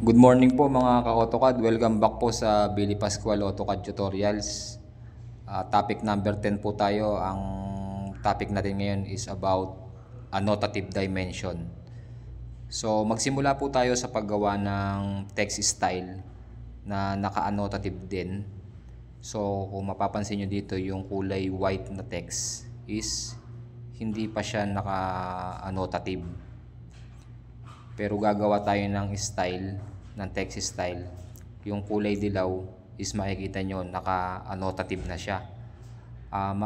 Good morning po mga ka-AutoCAD. Welcome back po sa Billy Pascual AutoCAD Tutorials. Topic number 10 po tayo. Ang topic natin ngayon is about annotative dimension. So magsimula po tayo sa paggawa ng text style na naka-annotative din. So kung mapapansin nyo dito, yung kulay white na text is hindi pa siya naka-annotative. Pero gagawa tayo ng style, ng text style. Yung kulay dilaw is makikita nyo naka-annotative na siya.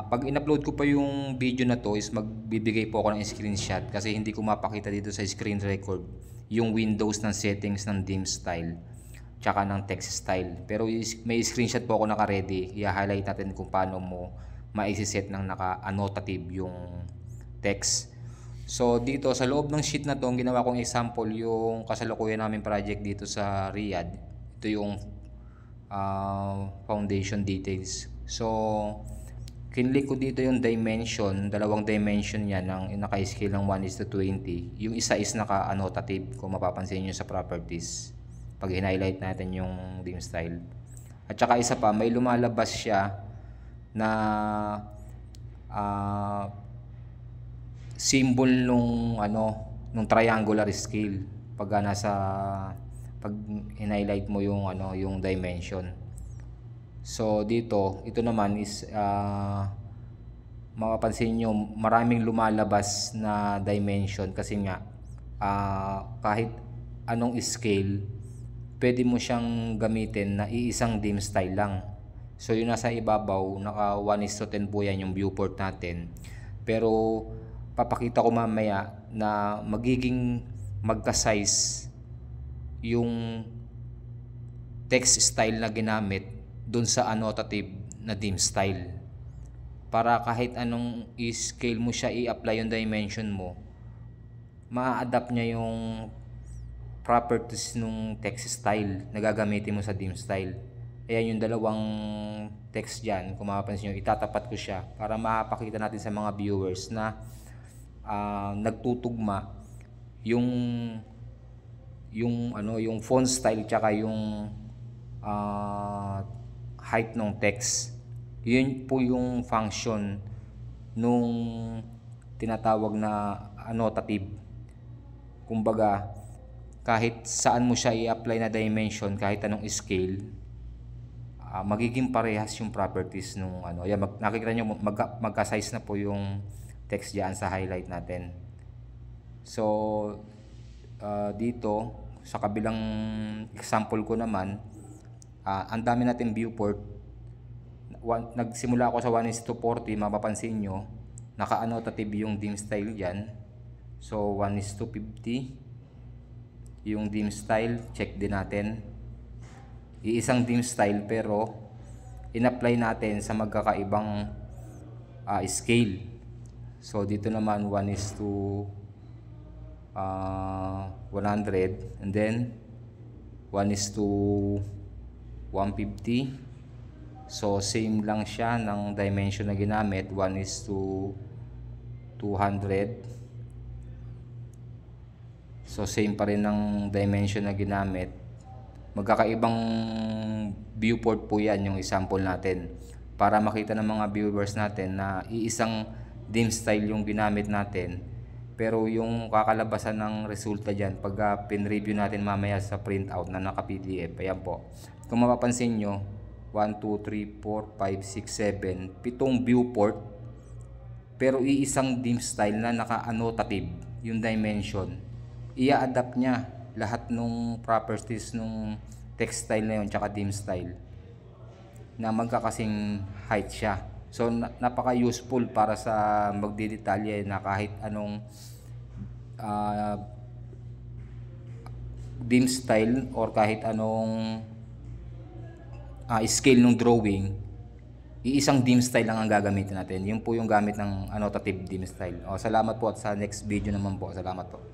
Pag in-upload ko pa yung video na to is magbibigay po ako ng screenshot kasi hindi ko mapakita dito sa screen record yung windows ng settings ng dim style tsaka ng text style. Pero may screenshot po ako naka-ready. I-highlight natin kung paano mo ma-set ng naka-annotative yung text. So dito sa loob ng sheet na to, ang ginawa kong example yung kasalukuyan namin project dito sa Riyadh. Ito yung foundation details. So kinlik ko dito yung dimension, dalawang dimension yan ng naka-scale ng 1:20. Yung isa is naka-annotative kung mapapansin nyo sa properties pag highlight natin yung dim style. At saka isa pa, may lumalabas siya na symbol nung triangular scale pag in-highlight mo yung yung dimension. So dito, ito naman is mapapansin niyo maraming lumalabas na dimension kasi nga kahit anong scale pwede mo siyang gamitin na iisang dim style lang. So yung nasa ibabaw, naka 1:10 po yan yung viewport natin. Pero papakita ko mamaya na magiging magka-size yung text style na ginamit dun sa annotative na dim style. Para kahit anong scale mo siya i-apply yung dimension mo, ma-adapt niya yung properties nung text style na gagamitin mo sa dim style. Ayan yung dalawang text dyan. Kung mapapansin nyo, itatapat ko siya para mapakita natin sa mga viewers na nagtutugma yung font style tsaka yung height ng text. Yun po yung function nung tinatawag na annotative. Kumbaga, kahit saan mo siya i-apply na dimension, kahit anong scale, magiging parehas yung properties nung yan, nakikita nyo magka-size na po yung text diyan sa highlight natin. So dito sa kabilang example ko naman, ang dami natin viewport. Nagsimula ako sa 1:40, mapapansin nyo naka-annotative yung dim style diyan. So 1:50 yung dim style, check din natin. Iisang dim style pero in-apply natin sa magkakaibang scale. So dito naman 1:100 and then 1:150. So same lang siya ng dimension na ginamit, 1:200. So same pa rin ng dimension na ginamit. Magkakaibang viewport po yan yung example natin para makita ng mga viewers natin na iisang dim style yung ginamit natin, pero yung kakalabasan ng resulta dyan pag pin-review natin mamaya sa printout na naka PDF, ayan po, kung mapapansin nyo 1, 2, 3, 4, 5, 6, 7 pitong viewport pero iisang dim style na naka-annotative yung dimension. I-adapt niya lahat ng properties nung text style na yun tsaka dim style na magkakasing height siya. So napaka-useful para sa magdidetalye na kahit anong dim style or kahit anong scale ng drawing, iisang dim style lang ang gagamitin natin. Yun po yung gamit ng annotative dim style. Salamat po at sa next video naman po. Salamat po.